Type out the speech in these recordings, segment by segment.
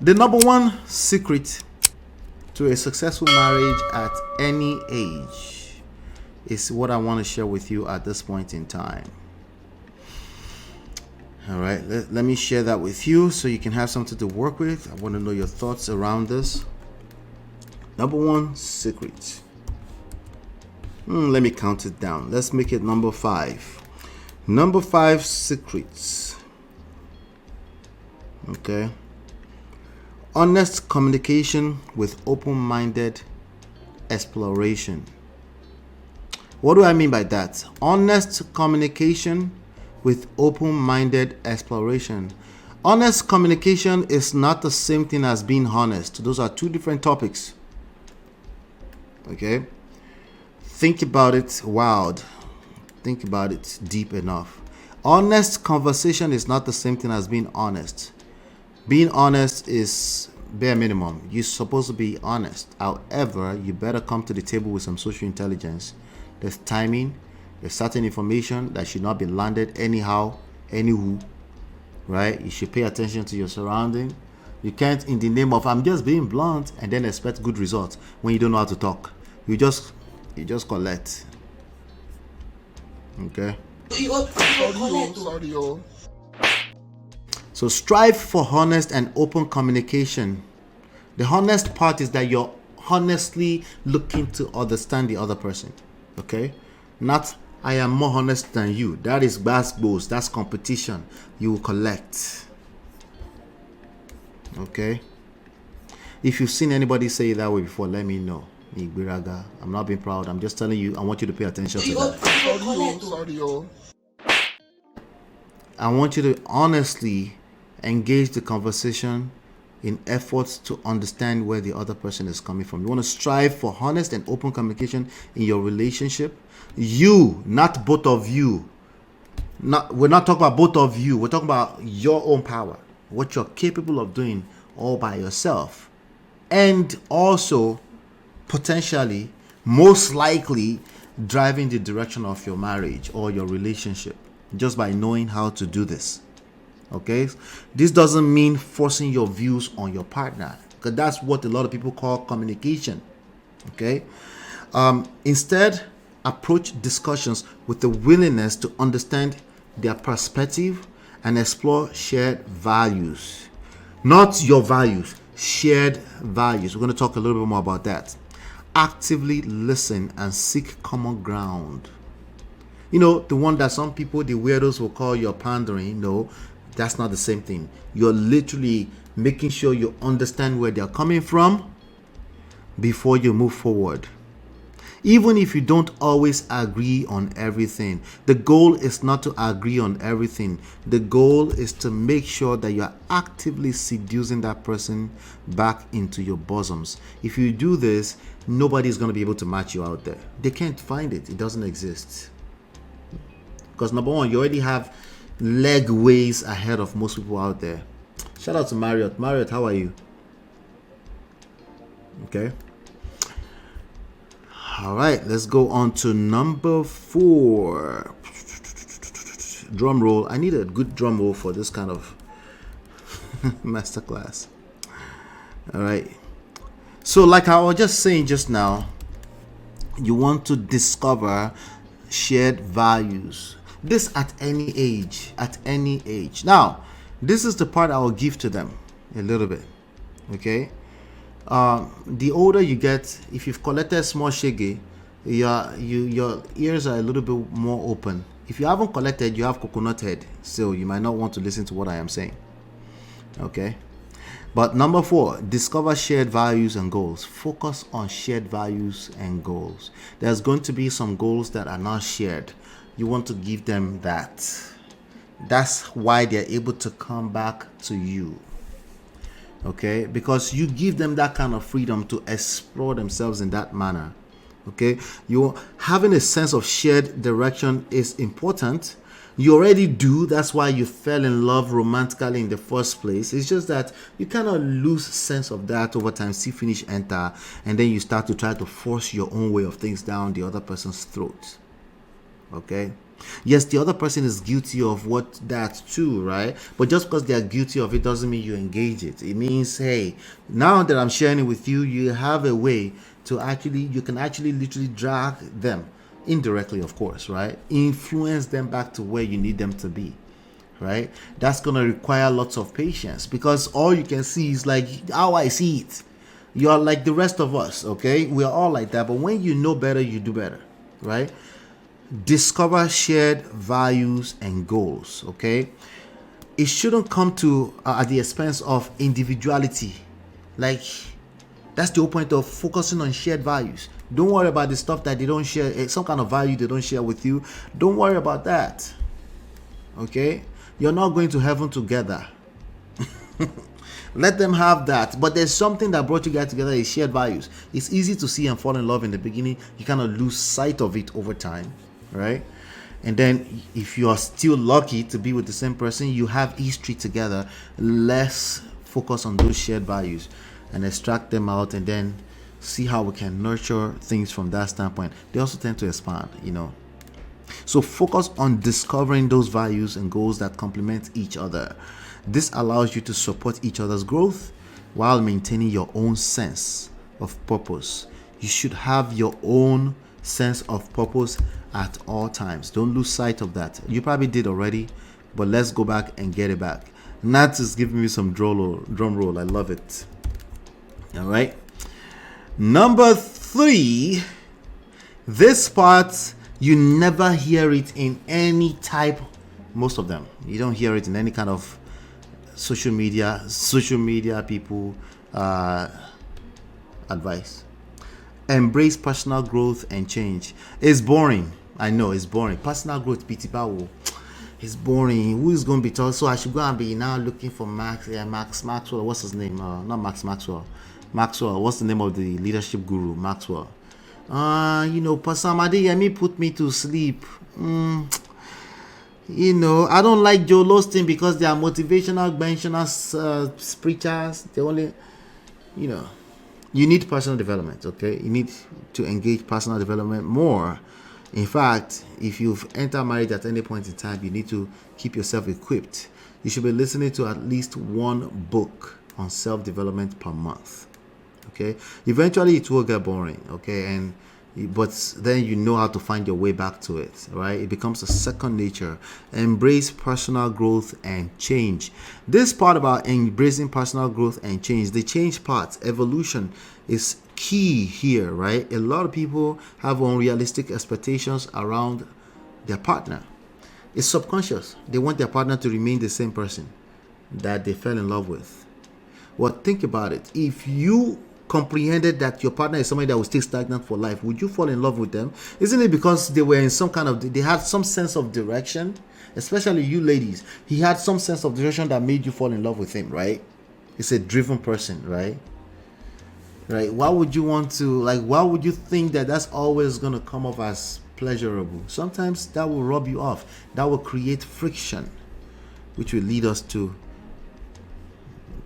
The number one secret to a successful marriage at any age is what I want to share with you at this point in time. All right, let me share that with you so you can have something to work with. I want to know your thoughts around this. Number one secret. Let me count it down. Let's make it number 5. Number 5 secrets. Okay. Honest communication with open-minded exploration. What do I mean by that? Honest communication with open-minded exploration. Honest communication is not the same thing as being honest. Those are two different topics. Okay? Think about it wild. Think about it deep enough. Honest conversation is not the same thing as being honest. Being honest is bare minimum. You're supposed to be honest. However, you better come to the table with some social intelligence. There's timing. There's certain information that should not be landed anyhow, anywho, right? You should pay attention to your surrounding. You can't, in the name of I'm just being blunt, and then expect good results when you don't know how to talk. You just collect. Okay. So strive for honest and open communication. The honest part is that you're honestly looking to understand the other person. Okay? Not I am more honest than you. That is basketballs. That's competition. You will collect. Okay? If you've seen anybody say it that way before, let me know. I'm not being proud. I'm just telling you, I want you to pay attention to that. I want you to honestly engage the conversation in efforts to understand where the other person is coming from. You want to strive for honest and open communication in your relationship. You, not both of you. We're not talking about both of you. We're talking about your own power, what you're capable of doing all by yourself. And also, potentially, most likely, driving the direction of your marriage or your relationship just by knowing how to do this. Okay, this doesn't mean forcing your views on your partner, because that's what a lot of people call communication. Okay, instead, approach discussions with the willingness to understand their perspective and explore shared values. Not your values, shared values. We're going to talk a little bit more about that. Actively listen and seek common ground. You know, the one that some people, the weirdos, will call your pandering. No, that's not the same thing. You're literally making sure you understand where they're coming from before you move forward. Even if you don't always agree on everything, the goal is not to agree on everything. The goal is to make sure that you're actively seducing that person back into your bosoms. If you do this, nobody's going to be able to match you out there. They can't find it. It doesn't exist. Because number one, you already have leg ways ahead of most people out there. Shout out to Marriott. Marriott, how are you? Okay. All right, let's go on to number 4. Drum roll. I need a good drum roll for this kind of masterclass. All right. So like I was just saying just now, you want to discover shared values. This at any age, Now, this is the part I will give to them a little bit. Okay. The older you get, if you've collected small shege, your ears are a little bit more open. If you haven't collected, you have coconut head, so you might not want to listen to what I am saying. Okay. But number 4, discover shared values and goals. Focus on shared values and goals. There's going to be some goals that are not shared. You want to give them that. That's why they're able to come back to you. Okay, because you give them that kind of freedom to explore themselves in that manner. Okay, you having a sense of shared direction is important. You already do. That's why you fell in love romantically in the first place. It's just that you cannot lose sense of that over time. See finish enter, and then you start to try to force your own way of things down the other person's throat. Okay, Yes, the other person is guilty of what that too, right? But just because they are guilty of it doesn't mean you engage it. It means, hey, now that I'm sharing it with you, you have a way to actually, you can actually literally drag them indirectly, of course, right? Influence them back to where you need them to be, right? That's going to require lots of patience, because all you can see is like how I see it. You're like the rest of us, okay? We're all like that. But when you know better, you do better, right? Discover shared values and goals, okay? It shouldn't come to at the expense of individuality. Like, that's the whole point of focusing on shared values. Don't worry about the stuff that they don't share, some kind of value they don't share with you. Don't worry about that, okay? You're not going to heaven together. Let them have that. But there's something that brought you guys together, is shared values. It's easy to see and fall in love in the beginning. You kind of lose sight of it over time, right? And then if you are still lucky to be with the same person, you have history together. Let's focus on those shared values and extract them out, and then see how we can nurture things from that standpoint. They also tend to expand, you know. So focus on discovering those values and goals that complement each other. This allows you to support each other's growth while maintaining your own sense of purpose. You should have your own sense of purpose at all times. Don't lose sight of that. You probably did already, but let's go back and get it back. Nat is giving me some drum roll. I love it. All right. Number 3, this part, you never hear it in any type, most of them. You don't hear it in any kind of social media people advice. Embrace personal growth and change. It's boring. I know it's boring. Personal growth, Pitibawo. It's boring. Who is going to be told? So I should go and be now looking for Max Maxwell. What's his name? Not Max Maxwell. Maxwell. What's the name of the leadership guru? Maxwell. Pastor Adeyemi put me to sleep. I don't like Joe Osteen because they are motivational, preachers. They only, you need personal development, okay? You need to engage personal development more. In fact, if you've entered marriage at any point in time, you need to keep yourself equipped. You should be listening to at least one book on self-development per month, okay? Eventually, it will get boring, okay? But then you know how to find your way back to it, right? It becomes a second nature. Embrace personal growth and change. This part about embracing personal growth and change, the change part, evolution, is key here, right? A lot of people have unrealistic expectations around their partner. It's subconscious. They want their partner to remain the same person that they fell in love with. Well, think about it. If you comprehended that your partner is somebody that will stay stagnant for life, would you fall in love with them? Isn't it because they were in they had some sense of direction? Especially you ladies, he had some sense of direction that made you fall in love with him, right? It's a driven person, right? Why would you want to, why would you think that that's always going to come off as pleasurable? Sometimes that will rub you off. That will create friction, which will lead us to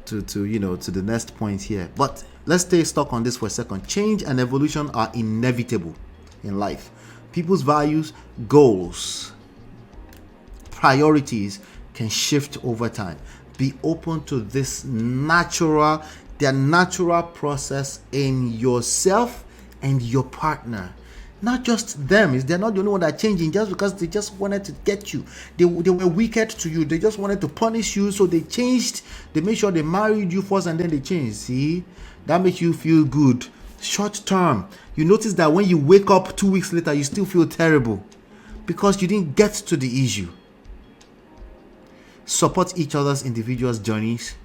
the next point here. But let's stay stuck on this for a second. Change and evolution are inevitable in life. People's values, goals, priorities can shift over time. Be open to this natural process in yourself and your partner. Not just them. They're not the only one that are changing just because they just wanted to get you. They were wicked to you. They just wanted to punish you. So they changed. They made sure they married you first and then they changed. See? That makes you feel good. Short term. You notice that when you wake up 2 weeks later, you still feel terrible because you didn't get to the issue. Support each other's individual journeys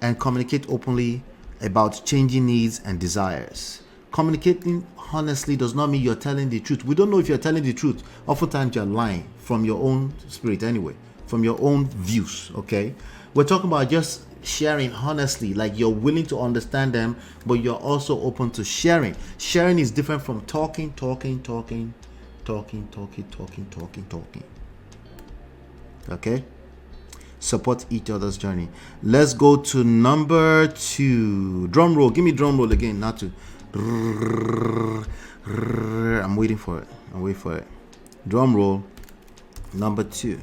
and communicate openly about changing needs and desires. Communicating honestly does not mean you're telling the truth. We don't know if you're telling the truth. Oftentimes you're lying from your own spirit anyway, from your own views, okay? We're talking about just sharing honestly, like you're willing to understand them, but you're also open to sharing. Sharing is different from talking. Okay? Support each other's journey. Let's go to number 2. Drum roll. Give me drum roll again, not to. I'm waiting for it. Drum roll. Number 2.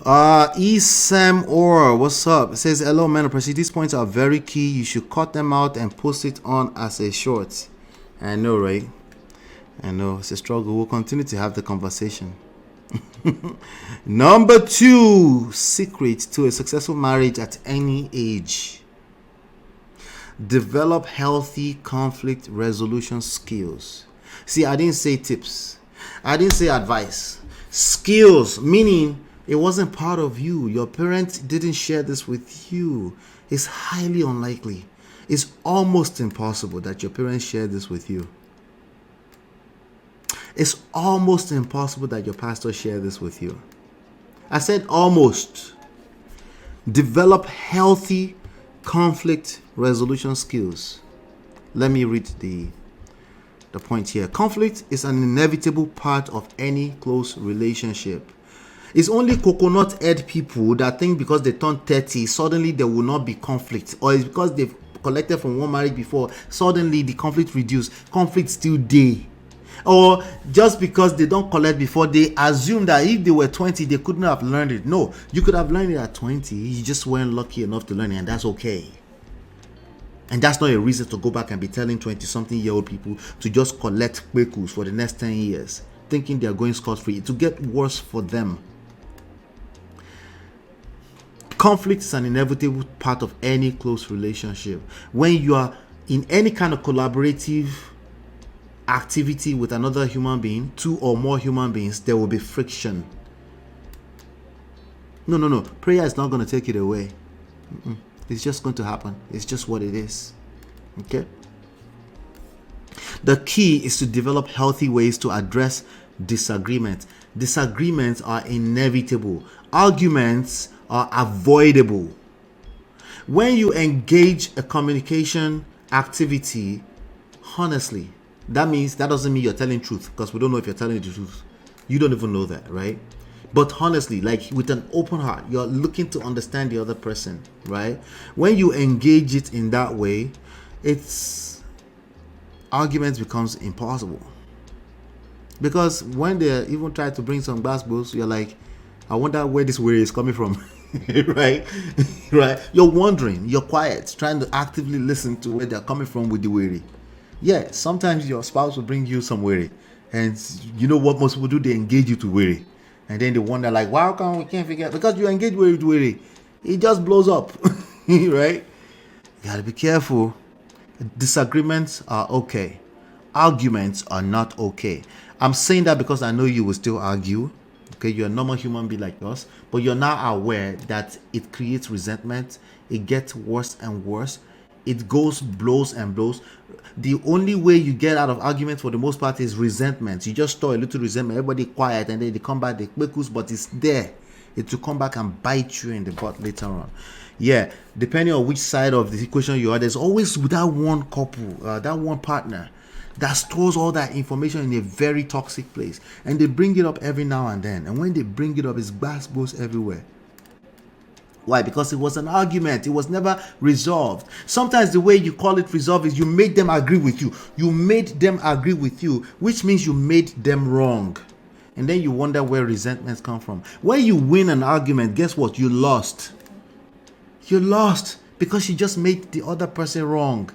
Esam or what's up? It says, hello man of Prestige. These points are very key. You should cut them out and post it on as a short. I know, right? I know it's a struggle. We'll continue to have the conversation. Number 2, secret to a successful marriage at any age. Develop healthy conflict resolution skills. See, I didn't say tips. I didn't say advice. Skills, meaning it wasn't part of you. Your parents didn't share this with you. It's highly unlikely. It's almost impossible that your parents share this with you. It's almost impossible that your pastor share this with you. I said almost. Develop healthy conflict resolution skills. Let me read the point here. Conflict is an inevitable part of any close relationship. It's only coconut head people that think because they turn 30, suddenly there will not be conflict. Or it's because they've collected from one marriage before, suddenly the conflict reduced. Conflict still there. Or just because they don't collect before, they assume that if they were 20, they couldn't have learned it. No, you could have learned it at 20. You just weren't lucky enough to learn it, and that's okay. And that's not a reason to go back and be telling 20-something-year-old people to just collect kwekus for the next 10 years, thinking they're going scot-free. To get worse for them. Conflict is an inevitable part of any close relationship. When you are in any kind of collaborative activity with another human being, 2 or more human beings, there will be friction. No. Prayer is not going to take it away. It's just going to happen. It's just what it is. Okay? The key is to develop healthy ways to address disagreements. Disagreements are inevitable. Arguments are avoidable. When you engage a communication activity, honestly, that doesn't mean you're telling truth, because we don't know if you're telling the truth. You don't even know that, right? But honestly, like with an open heart, you're looking to understand the other person, right? When you engage it in that way, arguments becomes impossible. Because when they even try to bring some gospels, you're like, I wonder where this word is coming from. right? You're wondering, you're quiet, trying to actively listen to where they're coming from with the weary. Yeah, sometimes your spouse will bring you some weary, and you know what most people do? They engage you to weary, and then they wonder like, why come we can't figure out? Because you engage with weary, it just blows up. Right? You gotta be careful. Disagreements are okay. Arguments are not okay. I'm saying that because I know you will still argue. Okay, you're a normal human being like us, but you're now aware that it creates resentment. It gets worse and worse. It goes blows and blows. The only way you get out of argument for the most part is resentment. You just store a little resentment, everybody quiet, and then they come back, they quick, but it's there. It will come back and bite you in the butt later on. Yeah, depending on which side of the equation you are, there's always that one couple, that one partner that stores all that information in a very toxic place, and they bring it up every now and then. And when they bring it up, it's goes everywhere. Why? Because it was an argument. It was never resolved. Sometimes the way you call it resolved is you made them agree with you. You made them agree with you, which means you made them wrong. And then you wonder where resentments come from. When you win an argument, guess what? You lost. You lost because you just made the other person wrong.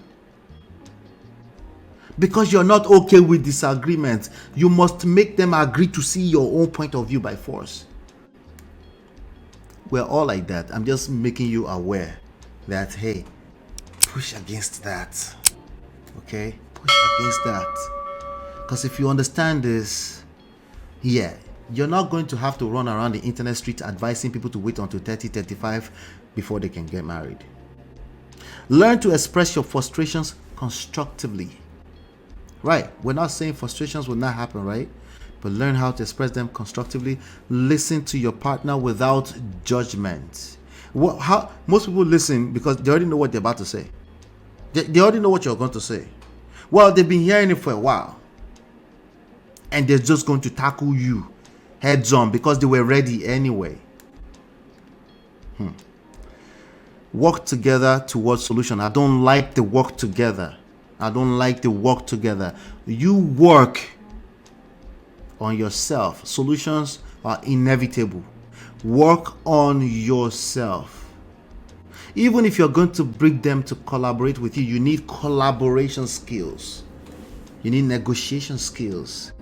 Because you're not okay with disagreements, you must make them agree to see your own point of view by force. We're all like that. I'm just making you aware that, hey, push against that. Okay? Push against that. Because if you understand this, yeah, you're not going to have to run around the internet street advising people to wait until 30, 35 before they can get married. Learn to express your frustrations constructively. Right? We're not saying frustrations will not happen, right? But learn how to express them constructively. Listen to your partner without judgment. How most people listen because they already know what they're about to say. They already know what you're going to say. Well, they've been hearing it for a while, and they're just going to tackle you heads on because they were ready anyway. Work together towards solution. I don't like the work together. You work on yourself. Solutions are inevitable. Work on yourself. Even if you're going to bring them to collaborate with you, you need collaboration skills. You need negotiation skills.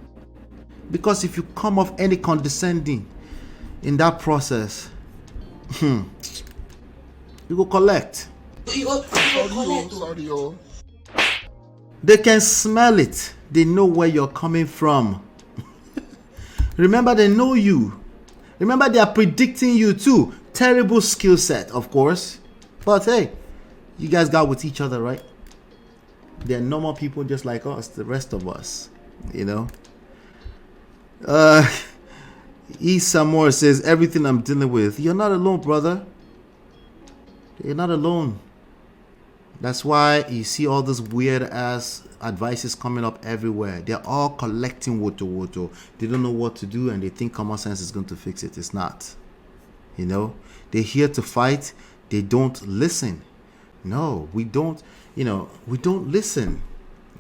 Because if you come off any condescending in that process, you go collect. Sorry. They can smell it. They know where you're coming from. Remember, they know you. Remember, they are predicting you too. Terrible skill set, of course. But hey, you guys got with each other, right? They're normal people just like us, the rest of us, you know. Issa Moore says, everything I'm dealing with. You're not alone, brother. You're not alone. That's why you see all these weird ass advices coming up everywhere. They're all collecting woto. They don't know what to do and they think common sense is going to fix it. It's not. You know, they're here to fight. They don't listen. No, we don't. We don't listen.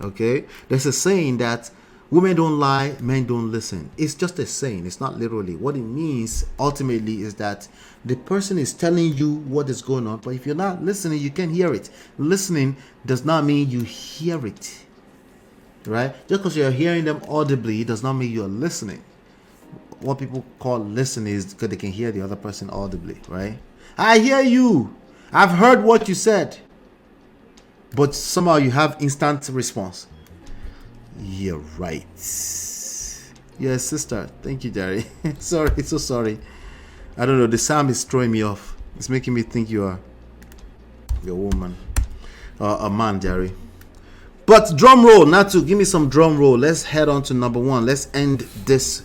Okay? There's a saying that women don't lie, men don't listen. It's just a saying. It's not literally. What it means ultimately is that the person is telling you what is going on, but if you're not listening, you can't hear it. Listening does not mean you hear it. Right? Just because you're hearing them audibly does not mean you're listening. What people call listening is because they can hear the other person audibly, right? I hear you. I've heard what you said. But somehow you have instant response. You're right. Yes, sister. Thank you, Jerry. Sorry, so sorry. I don't know. The sound is throwing me off. It's making me think you're a woman. A man, Jerry. But drum roll. Natu, give me some drum roll. Let's head on to number 1. Let's end this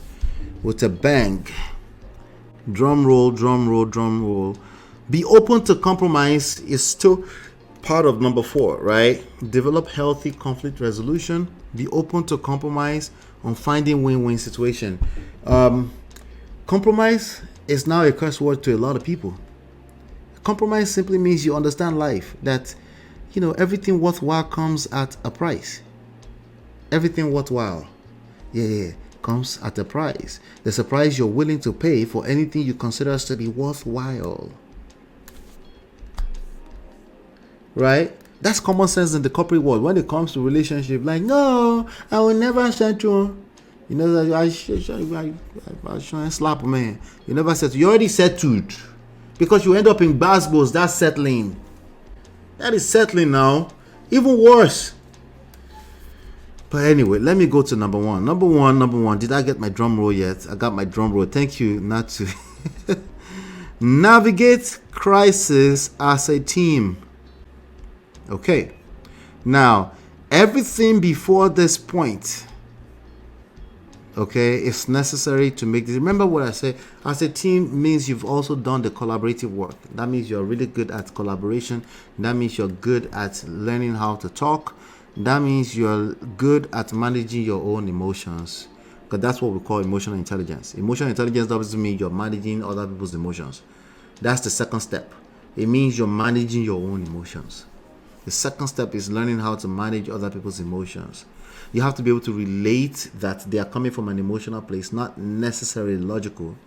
with a bang. Drum roll. Be open to compromise is still part of number 4, right? Develop healthy conflict resolution. Be open to compromise on finding win-win situation. Compromise is now a curse word to a lot of people. Compromise simply means you understand life, that everything worthwhile comes at a price. Everything worthwhile, comes at a price. There's a price you're willing to pay for anything you consider to be worthwhile. Right? That's common sense in the corporate world. When it comes to relationship, like, no, I will never settle. I shouldn't slap a man. You never settle. You already settled. Because you end up in basketballs, that's settling. That is settling now. Even worse. But anyway, let me go to number 1. Number one. Did I get my drum roll yet? I got my drum roll. Thank you, Natu. Navigate crisis as a team. Okay, now everything before this point, is necessary to make this. Remember what I said, as a team means you've also done the collaborative work. That means you're really good at collaboration. That means you're good at learning how to talk. That means you're good at managing your own emotions, because that's what we call emotional intelligence. Emotional intelligence doesn't mean you're managing other people's emotions. That's the second step. It means you're managing your own emotions. The second step is learning how to manage other people's emotions. You have to be able to relate that they are coming from an emotional place, not necessarily logical,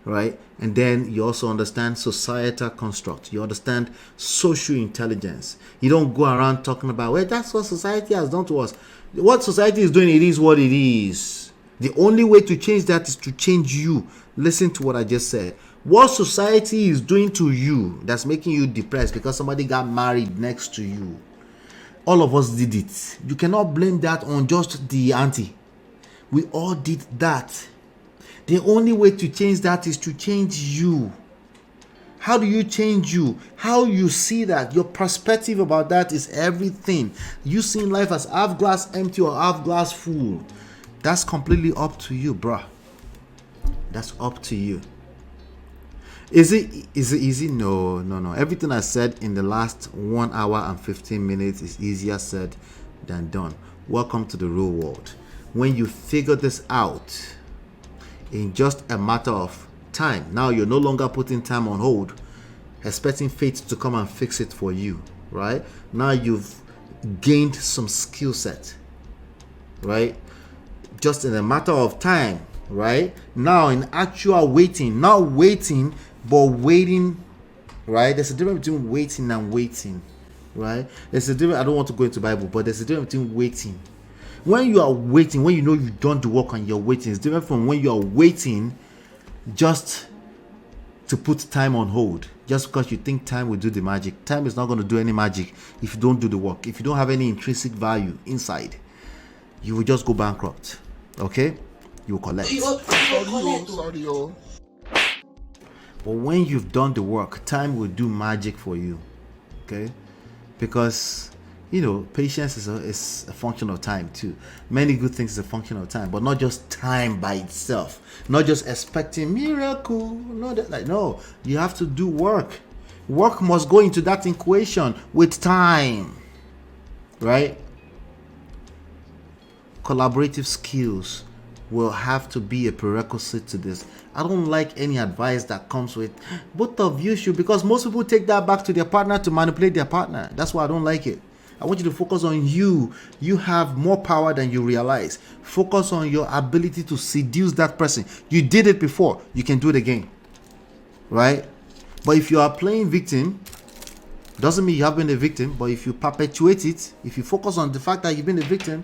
right? And then you also understand societal construct. You understand social intelligence. You don't go around talking about, well, that's what society has done to us. What society is doing, it is what it is. The only way to change that is to change you. Listen to what I just said. What society is doing to you that's making you depressed because somebody got married next to you. All of us did it. You cannot blame that on just the auntie. We all did that. The only way to change that is to change you. How do you change you? How you see that? Your perspective about that is everything. You seeing life as half glass empty or half glass full. That's completely up to you, bruh. That's up to you. Is it easy? No. Everything I said in the last 1 hour and 15 minutes is easier said than done. Welcome to the real world. When you figure this out in just a matter of time, now you're no longer putting time on hold, expecting fate to come and fix it for you, right? Now you've gained some skill set, right? Just in a matter of time, right? Now in actual waiting, not waiting, but waiting, right? There's a difference between waiting and waiting, right? There's a difference. I don't want to go into Bible, but there's a difference between waiting. When you are waiting, when you know you've done the work and you're waiting, it's different from when you are waiting just to put time on hold, just because you think time will do the magic. Time is not going to do any magic if you don't do the work. If you don't have any intrinsic value inside, you will just go bankrupt. Okay? You will collect. But when you've done the work, time will do magic for you. Okay? Because patience is a function of time too. Many good things is a function of time, but not just time by itself. Not just expecting miracle. No, you have to do work. Work must go into that equation with time, right? Collaborative skills will have to be a prerequisite to this. I don't like any advice that comes with both of you should, because most people take that back to their partner to manipulate their partner. That's why I don't like it. I want you to focus on you. You have more power than you realize. Focus on your ability to seduce that person. You did it before. You can do it again. Right? But if you are playing victim, doesn't mean you have been a victim, but if you perpetuate it, if you focus on the fact that you've been a victim,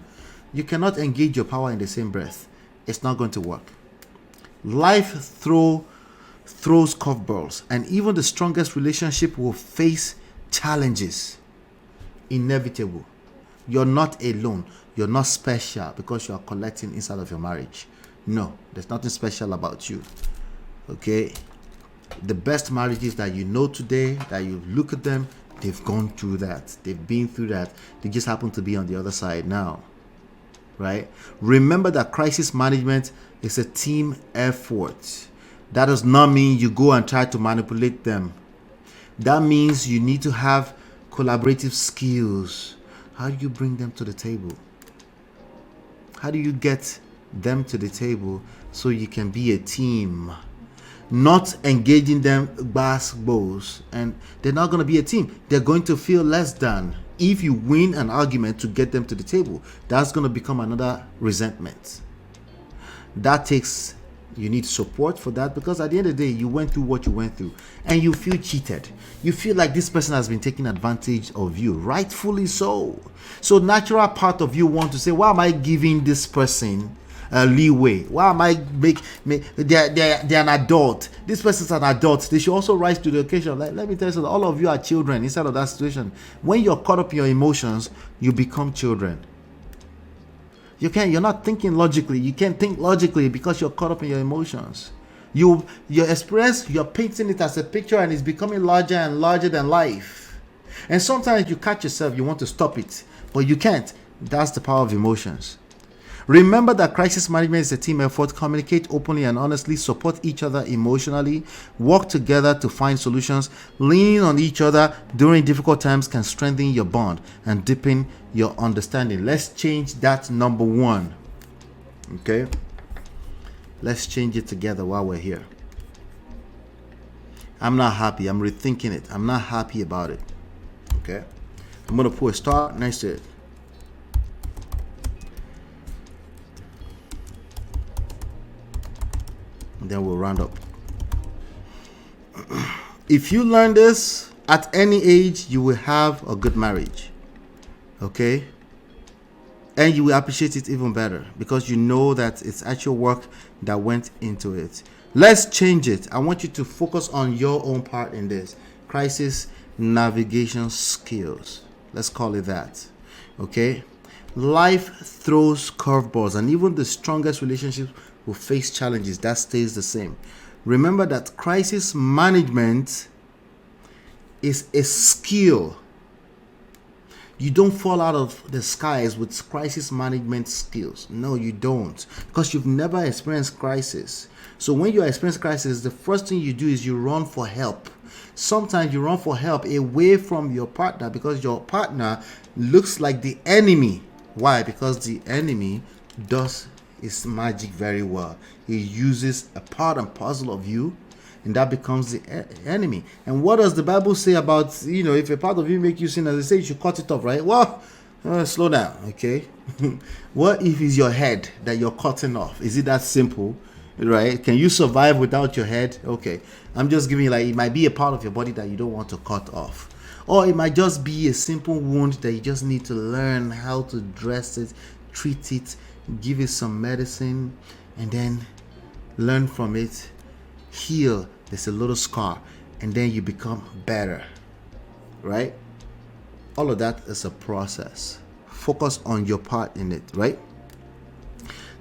you cannot engage your power in the same breath. It's not going to work. Life throws curveballs, and even the strongest relationship will face challenges. Inevitable. You're not alone. You're not special because you are collecting inside of your marriage. No, there's nothing special about you. Okay? The best marriages that you know today, that you look at them, they've gone through that. They've been through that. They just happen to be on the other side now. Right? Remember that crisis management is a team effort. That does not mean you go and try to manipulate them. That means you need to have collaborative skills. How do you bring them to the table? How do you get them to the table so you can be a team? Not engaging them basketballs, and they're not going to be a team. They're going to feel less than. If you win an argument to get them to the table, that's going to become another resentment. You need support for that, because at the end of the day, you went through what you went through and you feel cheated. You feel like this person has been taking advantage of you, rightfully so. So natural part of you want to say, why am I giving this person leeway? Why am I they're an adult. This person's an adult. They should also rise to the occasion. Let me tell you something. All of you are children inside of that situation. When you're caught up in your emotions, you become children. You're not thinking logically. You can't think logically because you're caught up in your emotions. Your experience, you're painting it as a picture, and it's becoming larger and larger than life. And sometimes you catch yourself, you want to stop it, but you can't. That's the power of emotions. Remember that crisis management is a team effort. Communicate openly and honestly. Support each other emotionally. Work together to find solutions. Leaning on each other during difficult times can strengthen your bond and deepen your understanding. Let's change that number one. Okay? Let's change it together while we're here. I'm not happy. I'm rethinking it. I'm not happy about it. Okay? I'm going to put a star next to it. Then we'll round up. If you learn this at any age, you will have a good marriage. Okay? And you will appreciate it even better because you know that it's actual work that went into it. Let's change it. I want you to focus on your own part in this. Crisis navigation skills. Let's call it that. Okay? Life throws curveballs, and even the strongest relationships will face challenges. That stays the same. Remember that crisis management is a skill. You don't fall out of the skies with crisis management skills. No, you don't, because you've never experienced crisis. So when you experience crisis, the first thing you do is you run for help. Sometimes you run for help away from your partner because your partner looks like the enemy. Why? Because the enemy does his magic very well. He uses a part and parcel of you, and that becomes the enemy. And what does the Bible say about, if a part of you make you sin, as they say, you should cut it off, right? Well, slow down, okay? What if it's your head that you're cutting off? Is it that simple? Right? Can you survive without your head? Okay. I'm just giving you, like, it might be a part of your body that you don't want to cut off. Or it might just be a simple wound that you just need to learn how to dress it, treat it, give it some medicine, and then learn from it, heal. There's a little scar, and then you become better. Right? All of that is a process. Focus on your part in it, right?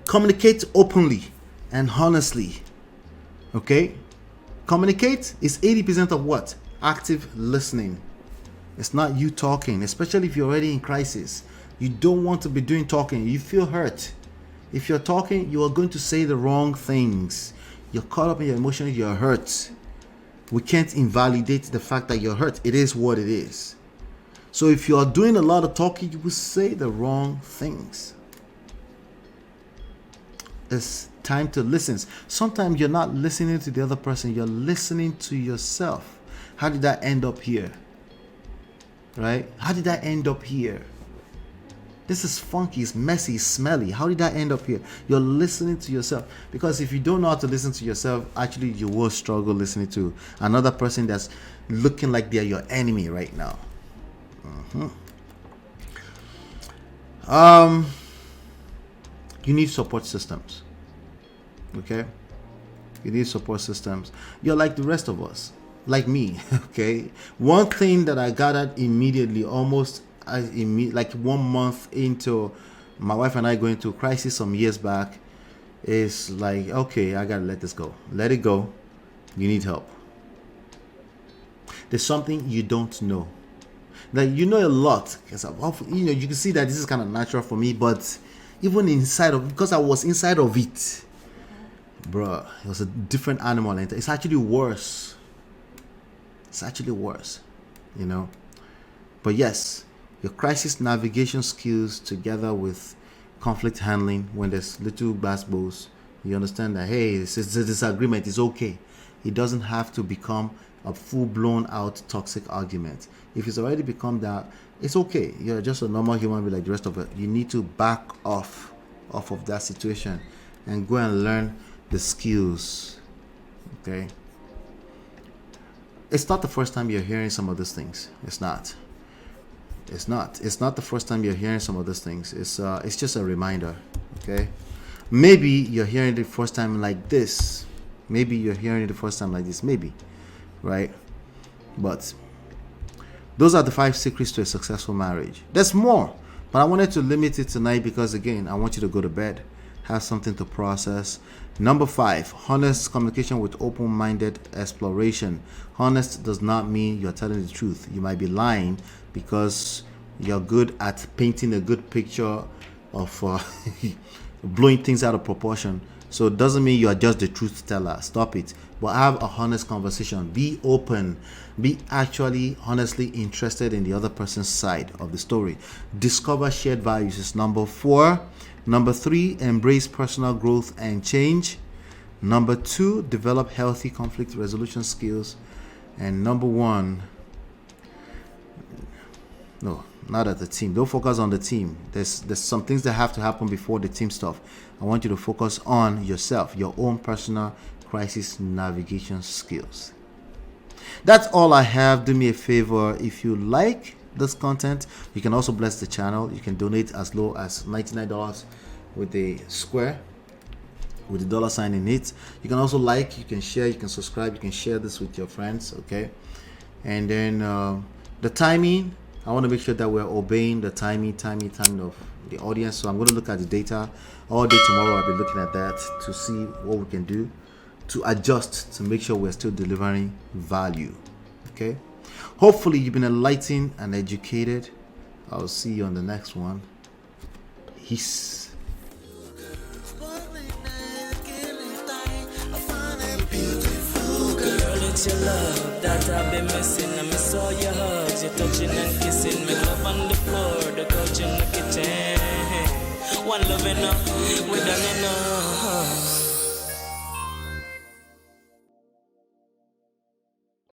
Communicate openly and honestly. Okay? Communicate is 80% of what? Active listening. It's not you talking, especially if you're already in crisis. You don't want to be doing talking. You feel hurt. If you're talking, you are going to say the wrong things. You're caught up in your emotions, you're hurt. We can't invalidate the fact that you're hurt. It is what it is. So if you are doing a lot of talking, you will say the wrong things. It's time to listen. Sometimes you're not listening to the other person, you're listening to yourself. How did that end up here? Right? How did that end up here? This is funky, it's messy, it's smelly. How did that end up here? You're listening to yourself. Because if you don't know how to listen to yourself, actually you will struggle listening to another person that's looking like they're your enemy right now. You need support systems. Okay? You need support systems. You're like the rest of us. Like me. Okay? One thing that I gathered immediately, like 1 month into my wife and I going through crisis some years back, is like, okay, I gotta let this go. Let it go. You need help. There's something you don't know. Like, you know a lot, because you can see that this is kind of natural for me, but even inside of, because I was inside of it, bro, it was a different animal, and it's actually worse. It's actually worse, you know. But yes, your crisis navigation skills together with conflict handling, when there's little basketballs, you understand that, hey, it's a disagreement, it's okay. It doesn't have to become a full-blown out toxic argument. If it's already become that, it's okay. You're just a normal human being like the rest of it. You need to back off of that situation and go and learn the skills. Okay? It's not the first time you're hearing some of these things. It's not the first time you're hearing some of these things. It's just a reminder. Okay? Maybe you're hearing it the first time like this. Maybe, right? But those are the 5 secrets to a successful marriage. There's more, but I wanted to limit it tonight because, again, I want you to go to bed, have something to process. Number 5, honest communication with open-minded exploration. Honest does not mean you're telling the truth. You might be lying because you're good at painting a good picture of blowing things out of proportion. So it doesn't mean you are just the truth teller. Stop it. But have a honest conversation. Be open. Be actually honestly interested in the other person's side of the story. Discover shared values is number 4. Number 3, embrace personal growth and change. Number 2, develop healthy conflict resolution skills. And number 1, no, not at the team. Don't focus on the team. There's some things that have to happen before the team stuff. I want you to focus on yourself, your own personal crisis navigation skills. That's all I have. Do me a favor. If you like this content, you can also bless the channel. You can donate as low as $99 with a square, with the dollar sign in it. You can also like, you can share, you can subscribe, you can share this with your friends. Okay. And then the timing, I want to make sure that we're obeying the timing of the audience. So I'm going to look at the data all day tomorrow. I'll be looking at that to see what we can do to adjust to make sure we're still delivering value. Okay. Hopefully you've been enlightened and educated. I'll see you on the next one. Peace. It's your love that I've been missing. I miss all your hugs, your touching and kissing. Make love on the floor, the couch in the kitchen. One love enough, we done enough.